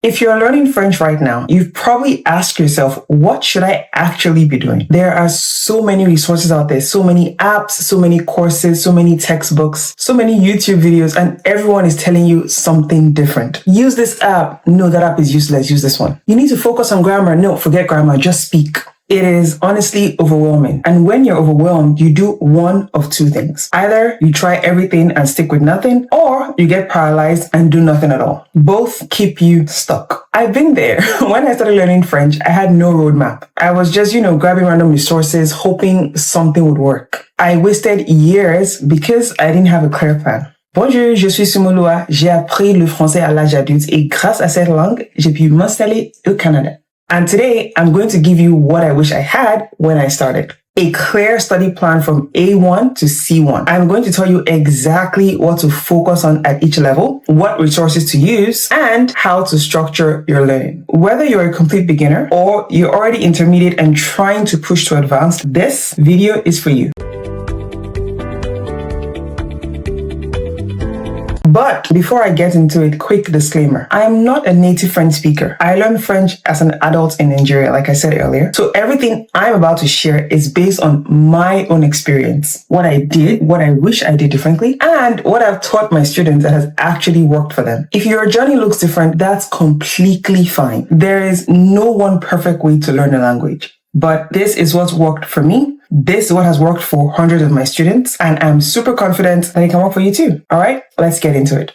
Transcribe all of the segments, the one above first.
If you're learning French right now, you've probably asked yourself, what should I actually be doing? There are so many resources out there, so many apps, so many courses, so many textbooks, so many YouTube videos, and everyone is telling you something different. Use this app. No, that app is useless. Use this one. You need to focus on grammar. No, forget grammar. Just speak. It is honestly overwhelming. And when you're overwhelmed, you do one of two things. Either you try everything and stick with nothing, or you get paralyzed and do nothing at all. Both keep you stuck. I've been there. When I started learning French, I had no roadmap. I was just, grabbing random resources, hoping something would work. I wasted years because I didn't have a clear plan. Bonjour, je suis Sunmoluwa. J'ai appris le français à l'âge adulte et grâce à cette langue, j'ai pu m'installer au Canada. And today, I'm going to give you what I wish I had when I started. A clear study plan from A1 to C1. I'm going to tell you exactly what to focus on at each level, what resources to use, and how to structure your learning. Whether you're a complete beginner or you're already intermediate and trying to push to advanced, this video is for you. But before I get into it, quick disclaimer. I am not a native French speaker. I learned French as an adult in Nigeria, like I said earlier. So everything I'm about to share is based on my own experience. What I did, what I wish I did differently, and what I've taught my students that has actually worked for them. If your journey looks different, that's completely fine. There is no one perfect way to learn a language. But this is what's worked for me. This is what has worked for hundreds of my students, and I'm super confident that it can work for you too. All right, let's get into it.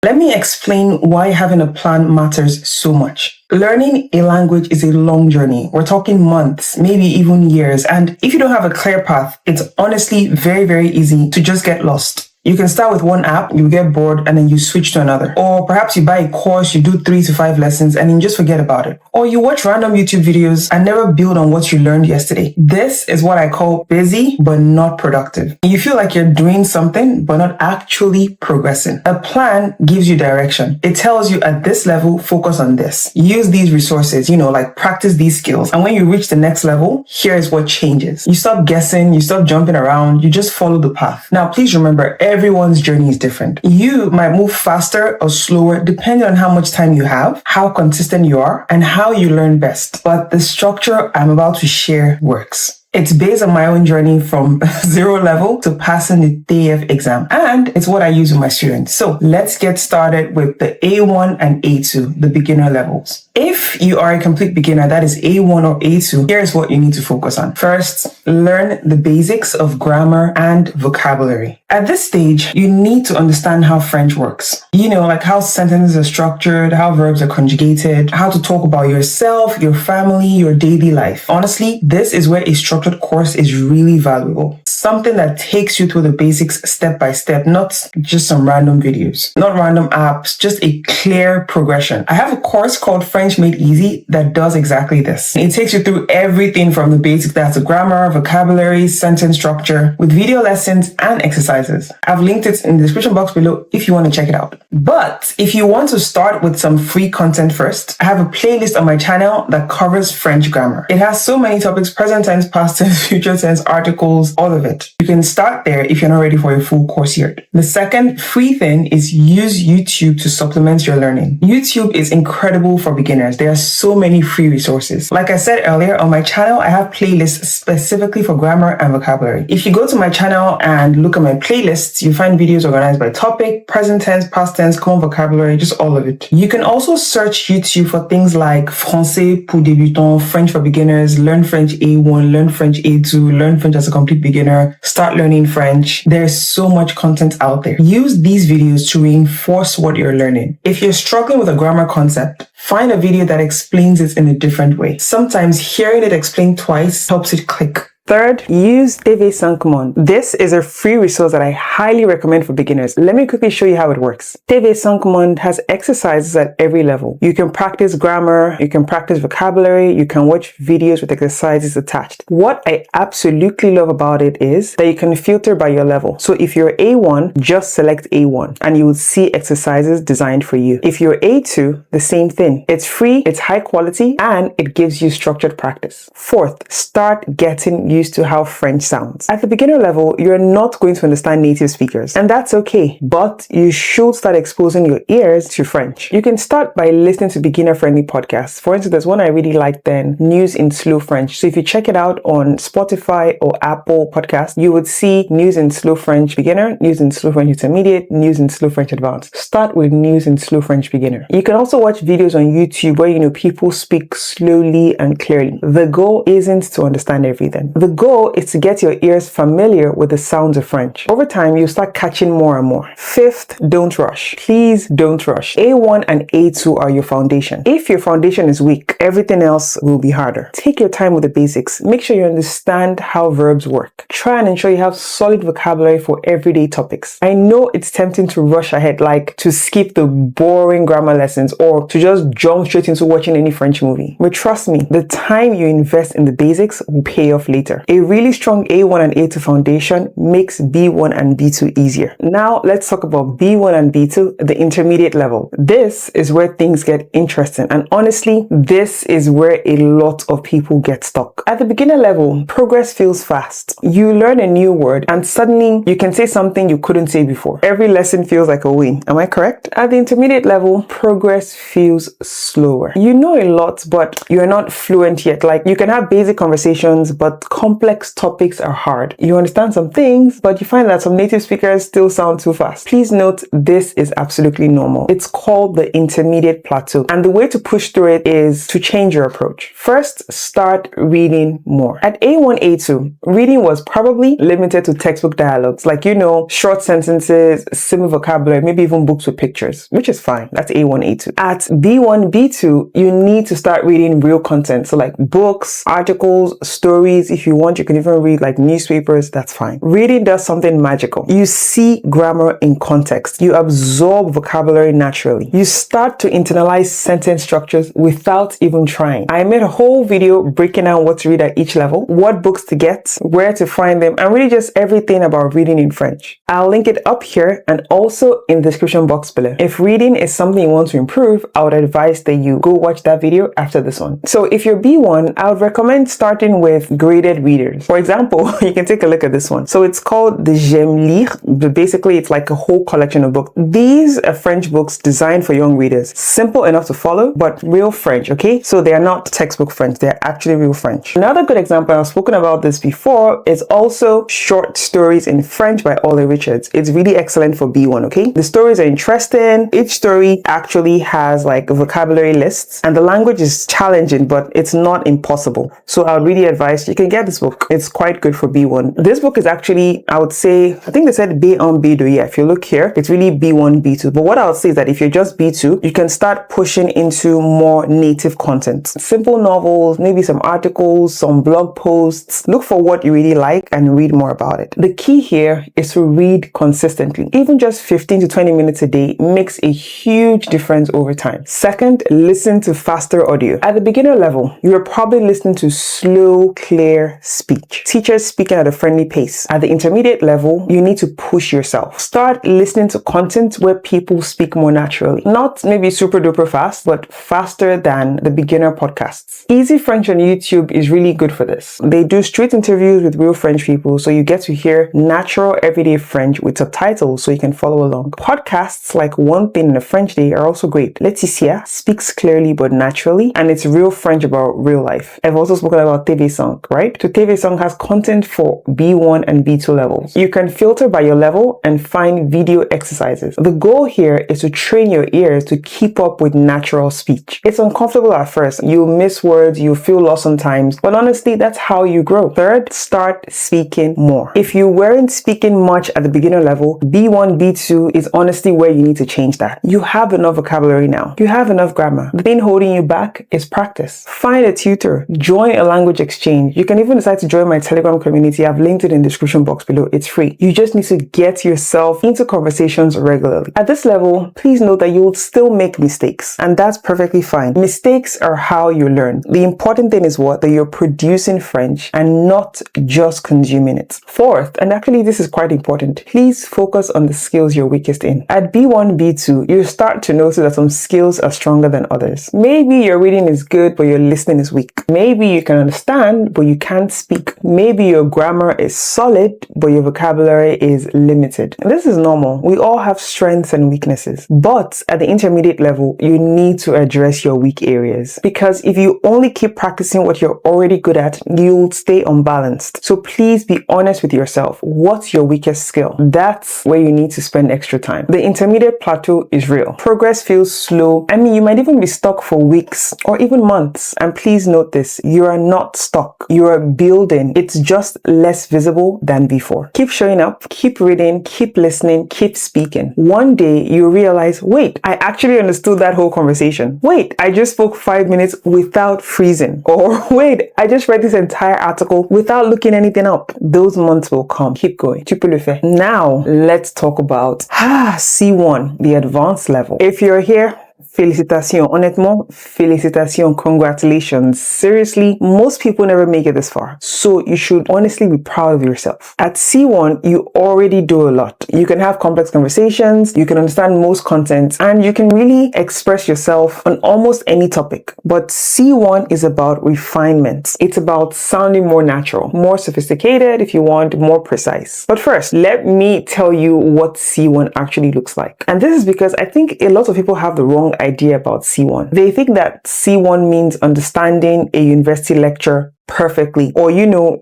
Let me explain why having a plan matters so much. Learning a language is a long journey. We're talking months, maybe even years. And if you don't have a clear path, it's honestly very, very easy to just get lost. You can start with one app, you get bored, and then you switch to another. Or perhaps you buy a course, you do 3 to 5 lessons, and then you just forget about it. Or you watch random YouTube videos and never build on what you learned yesterday. This is what I call busy, but not productive. You feel like you're doing something, but not actually progressing. A plan gives you direction. It tells you at this level, focus on this. Use these resources, like practice these skills. And when you reach the next level, here's what changes. You stop guessing, you stop jumping around, you just follow the path. Now, please remember, everyone's journey is different. You might move faster or slower depending on how much time you have, how consistent you are, and how you learn best. But the structure I'm about to share works. It's based on my own journey from 0 level to passing the TF exam. And it's what I use with my students. So let's get started with the A1 and A2, the beginner levels. If you are a complete beginner, that is A1 or A2, here's what you need to focus on. First, learn the basics of grammar and vocabulary. At this stage, you need to understand how French works. Like how sentences are structured, how verbs are conjugated, how to talk about yourself, your family, your daily life. Honestly, this is where a structured course is really valuable. Something that takes you through the basics step by step, not just some random videos, not random apps, just a clear progression. I have a course called French Made Easy that does exactly this. It takes you through everything from the basics, that's the grammar, vocabulary, sentence structure, with video lessons and exercises. I've linked it in the description box below if you want to check it out. But if you want to start with some free content first, I have a playlist on my channel that covers French grammar. It has so many topics: present tense, past tense, future tense, articles, all of it. You can start there if you're not ready for a full course yet. The second free thing is use YouTube to supplement your learning. YouTube is incredible for beginners. There are so many free resources. Like I said earlier, on my channel, I have playlists specifically for grammar and vocabulary. If you go to my channel and look at my playlists, you find videos organized by topic, present tense, past tense, common vocabulary, just all of it. You can also search YouTube for things like Français pour débutants, French for beginners, learn French A1, learn French A2, learn French as a complete beginner, start learning French. There's so much content out there. Use these videos to reinforce what you're learning. If you're struggling with a grammar concept, find a video that explains it in a different way. Sometimes hearing it explained twice helps it click. Third, use TV5 Monde. This is a free resource that I highly recommend for beginners. Let me quickly show you how it works. TV5 Monde has exercises at every level. You can practice grammar, you can practice vocabulary, you can watch videos with exercises attached. What I absolutely love about it is that you can filter by your level. So if you're A1, just select A1 and you will see exercises designed for you. If you're A2, the same thing. It's free, it's high quality, and it gives you structured practice. Fourth, start getting used used to how French sounds. At the beginner level, you're not going to understand native speakers, and that's okay, but you should start exposing your ears to French. You can start by listening to beginner-friendly podcasts. For instance, there's one I really like then, News in Slow French. So if you check it out on Spotify or Apple Podcasts, you would see News in Slow French Beginner, News in Slow French Intermediate, News in Slow French Advanced. Start with News in Slow French Beginner. You can also watch videos on YouTube where, people speak slowly and clearly. The goal isn't to understand everything. The goal is to get your ears familiar with the sounds of French. Over time, you'll start catching more and more. Fifth, don't rush. Please don't rush. A1 and A2 are your foundation. If your foundation is weak, everything else will be harder. Take your time with the basics. Make sure you understand how verbs work. Try and ensure you have solid vocabulary for everyday topics. I know it's tempting to rush ahead, like to skip the boring grammar lessons or to just jump straight into watching any French movie. But trust me, the time you invest in the basics will pay off later. A really strong A1 and A2 foundation makes B1 and B2 easier. Now let's talk about B1 and B2, the intermediate level. This is where things get interesting, and honestly, this is where a lot of people get stuck. At the beginner level, progress feels fast. You learn a new word and suddenly you can say something you couldn't say before. Every lesson feels like a win. Am I correct? At the intermediate level, progress feels slower. You know a lot, but you're not fluent yet. Like, you can have basic conversations, but complex topics are hard. You understand some things, but you find that some native speakers still sound too fast. Please note, this is absolutely normal. It's called the intermediate plateau, and the way to push through it is to change your approach. First, start reading more. At A1, A2, reading was probably limited to textbook dialogues, like, short sentences, simple vocabulary, maybe even books with pictures, which is fine. That's A1, A2. At B1, B2, you need to start reading real content. So like books, articles, stories. If you want, you can even read like newspapers. That's fine. Reading does something magical. You see grammar in context. You absorb vocabulary naturally. You start to internalize sentence structures without even trying. I made a whole video breaking down what to read at each level, what books to get, where to find them, and really just everything about reading in French. I'll link it up here and also in the description box below. If reading is something you want to improve, I would advise that you go watch that video after this one. So if you're B1, I would recommend starting with graded readers. For example, you can take a look at this one. So it's called the J'aime lire, but basically it's like a whole collection of books. These are French books designed for young readers. Simple enough to follow, but real French, okay? So they are not textbook French, they're actually real French. Another good example, I've spoken about this before, is also Short Stories in French by Ole Richards. It's really excellent for B1, okay? The stories are interesting. Each story actually has like vocabulary lists, and the language is challenging, but it's not impossible. So I would really advise you can get this book. It's quite good for B1. This book is actually, I would say, I think they said B1, B2. Yeah, if you look here, it's really B1, B2. But what I would say is that if you're just B2, you can start pushing into more native content. Simple novels, maybe some articles, some blog posts. Look for what you really like and read more about it. The key here is to read consistently. Even just 15 to 20 minutes a day makes a huge difference over time. Second, listen to faster audio. At the beginner level, you're probably listening to slow, clear speech. Teachers speaking at a friendly pace. At the intermediate level, you need to push yourself. Start listening to content where people speak more naturally. Not maybe super duper fast, but faster than the beginner podcasts. Easy French on YouTube is really good for this. They do straight interviews with real French people, so you get to hear natural everyday French with subtitles so you can follow along. Podcasts like One Thing in a French Day are also great. Laetitia speaks clearly but naturally, and it's real French about real life. I've also spoken about TV5, right? So TV5 has content for B1 and B2 levels. You can filter by your level and find video exercises. The goal here is to train your ears to keep up with natural speech. It's uncomfortable at first. You'll miss words, you'll feel lost sometimes, but honestly, that's how you grow. Third, start speaking more. If you weren't speaking much at the beginner level, B1, B2 is honestly where you need to change that. You have enough vocabulary now. You have enough grammar. The thing holding you back is practice. Find a tutor. Join a language exchange. You can even decide to join my Telegram community. I've linked it in the description box below. It's free. You just need to get yourself into conversations regularly. At this level, please note that you'll still make mistakes, and that's perfectly fine. Mistakes are how you learn. The important thing is that you're producing French and not just consuming it. Fourth, and actually this is quite important, please focus on the skills you're weakest in. At B1, B2, you start to notice that some skills are stronger than others. Maybe your reading is good, but your listening is weak. Maybe you can understand, but you can't can't speak. Maybe your grammar is solid, but your vocabulary is limited. And this is normal. We all have strengths and weaknesses. But at the intermediate level, you need to address your weak areas. Because if you only keep practicing what you're already good at, you'll stay unbalanced. So please be honest with yourself. What's your weakest skill? That's where you need to spend extra time. The intermediate plateau is real. Progress feels slow. I mean, you might even be stuck for weeks or even months. And please note this, you are not stuck. You are building. It's just less visible than before. Keep showing up, keep reading, keep listening, keep speaking. One day you realize, wait, I actually understood that whole conversation. Wait, I just spoke 5 minutes without freezing. Or wait, I just read this entire article without looking anything up. Those months will come. Keep going. Tu peux le faire. Now, let's talk about C1, the advanced level. If you're here, félicitations. Honnêtement, félicitations, congratulations. Seriously, most people never make it this far. So you should honestly be proud of yourself. At C1, you already do a lot. You can have complex conversations, you can understand most content, and you can really express yourself on almost any topic. But C1 is about refinement. It's about sounding more natural, more sophisticated if you want, more precise. But first, let me tell you what C1 actually looks like. And this is because I think a lot of people have the wrong idea about C1. They think that C1 means understanding a university lecture perfectly, or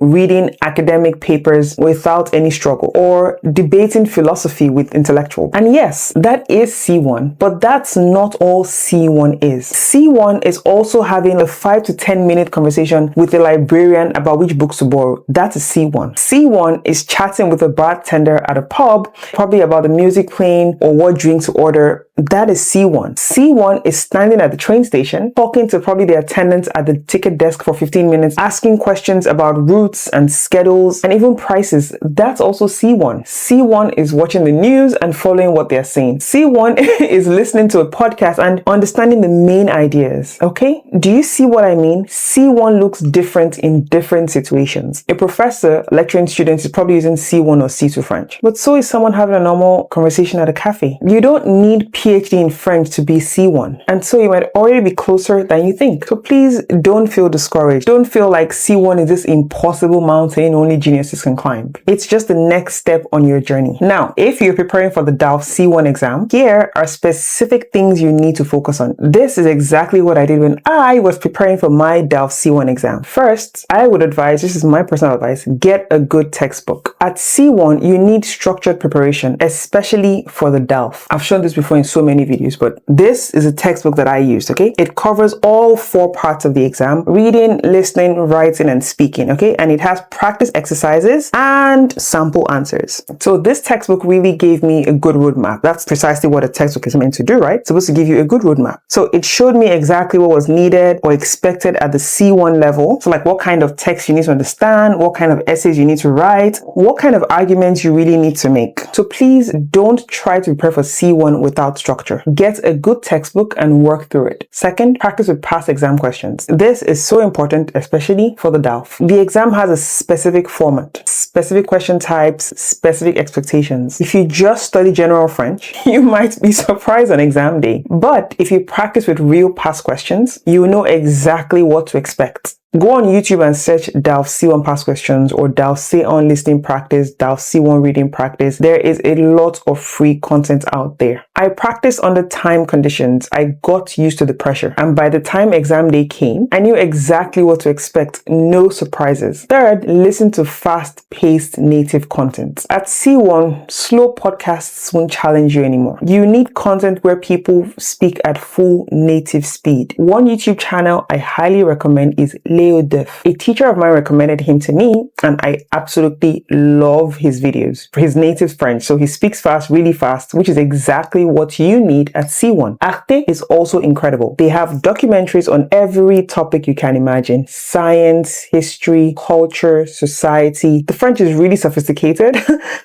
reading academic papers without any struggle, or debating philosophy with intellectual. And yes, that is C1, but that's not all C1 is. C1 is also having a 5 to 10 minute conversation with a librarian about which books to borrow. That is C1. C1 is chatting with a bartender at a pub, probably about the music playing or what drink to order. That is C1. C1 is standing at the train station, talking to probably the attendant at the ticket desk for 15 minutes, asking questions about routes and schedules and even prices. That's also C1. C1 is watching the news and following what they're saying. C1 is listening to a podcast and understanding the main ideas. Okay? Do you see what I mean? C1 looks different in different situations. A professor lecturing students is probably using C1 or C2 French, but so is someone having a normal conversation at a cafe. You don't need PhD in French to be C1, and so you might already be closer than you think. So please don't feel discouraged. Don't feel like C1 is this impossible mountain only geniuses can climb. It's just the next step on your journey. Now, if you're preparing for the DALF C1 exam, here are specific things you need to focus on. This is exactly what I did when I was preparing for my DALF C1 exam. First, I would advise, this is my personal advice, get a good textbook. At C1, you need structured preparation, especially for the DALF. I've shown this before in so many videos, but this is a textbook that I used, okay? It covers all 4 parts of the exam: reading, listening, writing, and speaking, okay? And it has practice exercises and sample answers. So this textbook really gave me a good roadmap. That's precisely what a textbook is meant to do, right? It's supposed to give you a good roadmap. So it showed me exactly what was needed or expected at the C1 level. So like what kind of text you need to understand, what kind of essays you need to write, what kind of arguments you really need to make. So please don't try to prepare for C1 without structure. Get a good textbook and work through it. Second, practice with past exam questions. This is so important, especially for the DALF. The exam has a specific format, specific question types, specific expectations. If you just study general French, you might be surprised on exam day. But if you practice with real past questions, you know exactly what to expect. Go on YouTube and search DALF C1 past questions or DALF C1 listening practice, DALF C1 reading practice. There is a lot of free content out there. I practiced under time conditions. I got used to the pressure. And by the time exam day came, I knew exactly what to expect. No surprises. Third, listen to fast-paced native content. At C1, slow podcasts won't challenge you anymore. You need content where people speak at full native speed. One YouTube channel I highly recommend is A teacher of mine recommended him to me, and I absolutely love his videos. His native French, so he speaks fast, really fast, which is exactly what you need at C1. Arte is also incredible. They have documentaries on every topic you can imagine: science, history, culture, society. The French is really sophisticated.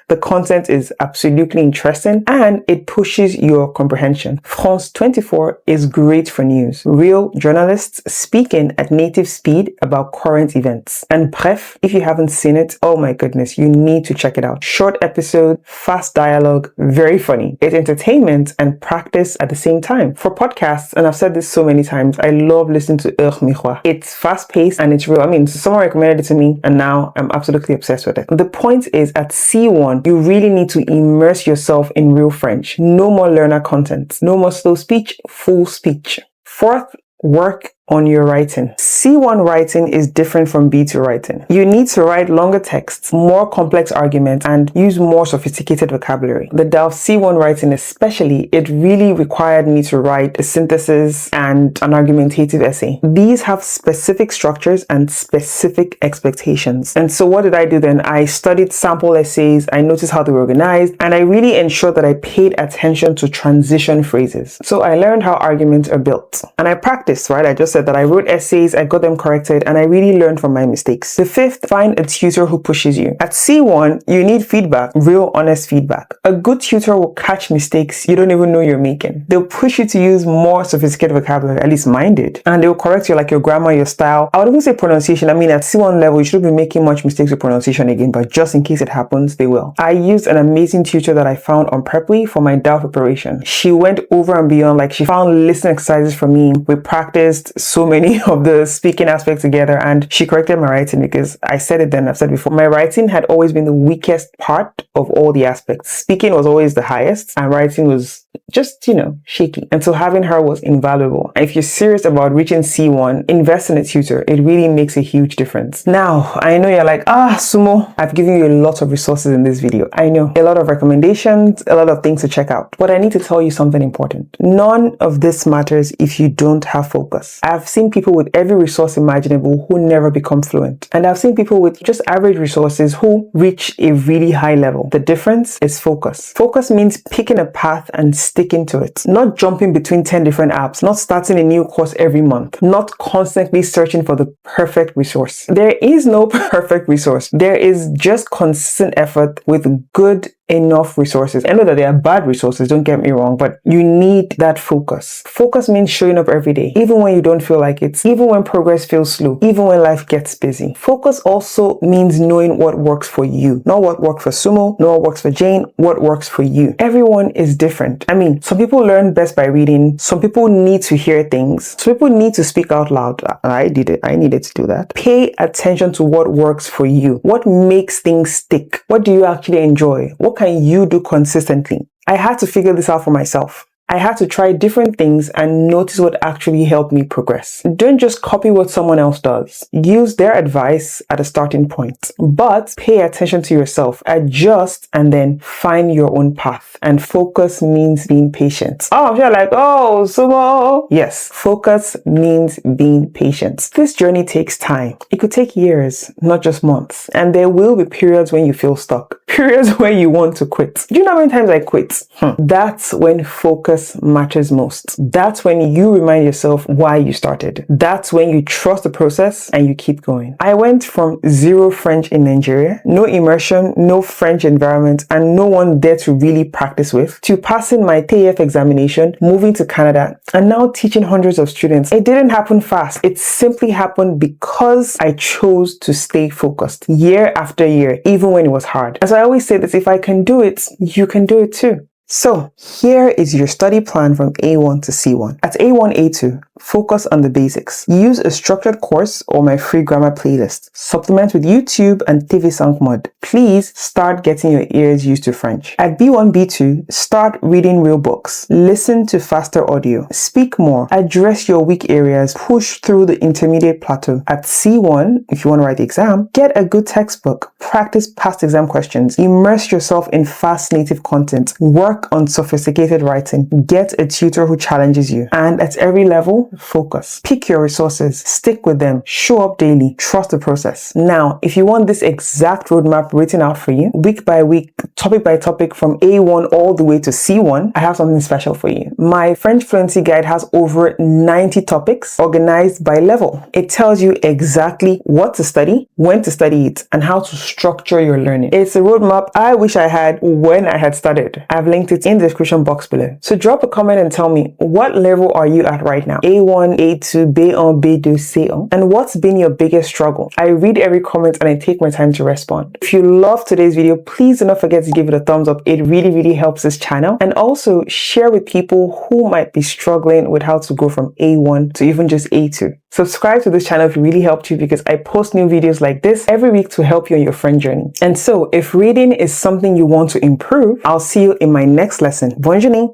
The content is absolutely interesting, and it pushes your comprehension. France 24 is great for news. Real journalists speaking at native speed read about current events. And bref, if you haven't seen it, oh my goodness, you need to check it out. Short episode, fast dialogue, very funny. It's entertainment and practice at the same time. For podcasts, and I've said this so many times, I love listening to Bienvenue. It's fast paced and it's real. I mean, someone recommended it to me and now I'm absolutely obsessed with it. The point is, at C1, you really need to immerse yourself in real French. No more learner content. No more slow speech, full speech. Fourth, work on your writing. C1 writing is different from B2 writing. You need to write longer texts, more complex arguments, and use more sophisticated vocabulary. The DELF C1 writing especially, it really required me to write a synthesis and an argumentative essay. These have specific structures and specific expectations. And so what did I do then? I studied sample essays, I noticed how they were organized, and I really ensured that I paid attention to transition phrases. So I learned how arguments are built. And I practiced, right? I just said that I wrote essays, I got them corrected, and I really learned from my mistakes. The fifth, find a tutor who pushes you. At C1, you need feedback, real honest feedback. A good tutor will catch mistakes you don't even know you're making. They'll push you to use more sophisticated vocabulary, at least mine did. And they'll correct you like your grammar, your style. I would even say pronunciation. I mean, at C1 level, you shouldn't be making much mistakes with pronunciation again, but just in case it happens, they will. I used an amazing tutor that I found on Preply for my DAO preparation. She went over and beyond, like she found listening exercises for me. We practiced so many of the speaking aspects together, and she corrected my writing because I said it then, I've said before, my writing had always been the weakest part of all the aspects. Speaking was always the highest and writing was just, shaky. And so having her was invaluable. And if you're serious about reaching C1, invest in a tutor. It really makes a huge difference. Now, I know you're like, Sumo, I've given you a lot of resources in this video. I know, a lot of recommendations, a lot of things to check out. But I need to tell you something important. None of this matters if you don't have focus. I've seen people with every resource imaginable who never become fluent. And I've seen people with just average resources who reach a really high level. The difference is focus. Focus means picking a path and sticking to it. Not jumping between 10 different apps, not starting a new course every month, not constantly searching for the perfect resource. There is no perfect resource. There is just consistent effort with good enough resources. I know that there are bad resources, don't get me wrong, but you need that focus. Focus means showing up every day, even when you don't feel like it, even when progress feels slow, even when life gets busy. Focus also means knowing what works for you, not what worked for Sumo, not what works for Jane, what works for you. Everyone is different. I mean, some people learn best by reading, some people need to hear things, some people need to speak out loud. I did it. I needed to do that. Pay attention to what works for you. What makes things stick? What do you actually enjoy? What can you do consistently? I had to figure this out for myself. I had to try different things and notice what actually helped me progress. Don't just copy what someone else does. Use their advice at a starting point, but pay attention to yourself, adjust, and then find your own path. And focus means being patient. Oh, I'm sure like, Sumo. Yes, focus means being patient. This journey takes time. It could take years, not just months. And there will be periods when you feel stuck, periods where you want to quit. Do you know how many times I quit? That's when focus matters most. That's when you remind yourself why you started. That's when you trust the process and you keep going. I went from zero French in Nigeria, no immersion, no French environment, and no one there to really practice with, to passing my TAF examination, moving to Canada, and now teaching hundreds of students. It didn't happen fast. It simply happened because I chose to stay focused year after year, even when it was hard. As I always say this, if I can do it, you can do it too. So here is your study plan from A1 to C1. At A1, A2, focus on the basics. Use a structured course or my free grammar playlist. Supplement with YouTube and TV Sank Mod. Please start getting your ears used to French. At B1, B2, start reading real books. Listen to faster audio. Speak more. Address your weak areas. Push through the intermediate plateau. At C1, if you want to write the exam, get a good textbook. Practice past exam questions. Immerse yourself in fast native content. Work on sophisticated writing. Get a tutor who challenges you. And at every level, focus. Pick your resources. Stick with them. Show up daily. Trust the process. Now, if you want this exact roadmap written out for you, week by week, topic by topic, from A1 all the way to C1, I have something special for you. My French Fluency guide has over 90 topics organized by level. It tells you exactly what to study, when to study it, and how to structure your learning. It's a roadmap I wish I had when I had started. I've linked it in the description box below. So drop a comment and tell me, what level are you at right now? B1, A2, B1, B2, C1? And what's been your biggest struggle? I read every comment and I take my time to respond. If you love today's video, please do not forget to give it a thumbs up. It really helps this channel. And also share with people who might be struggling with how to go from A1 to even just A2. Subscribe to this channel if it really helped you, because I post new videos like this every week to help you on your French journey. And so if reading is something you want to improve, I'll see you in my next lesson. Bienvenue.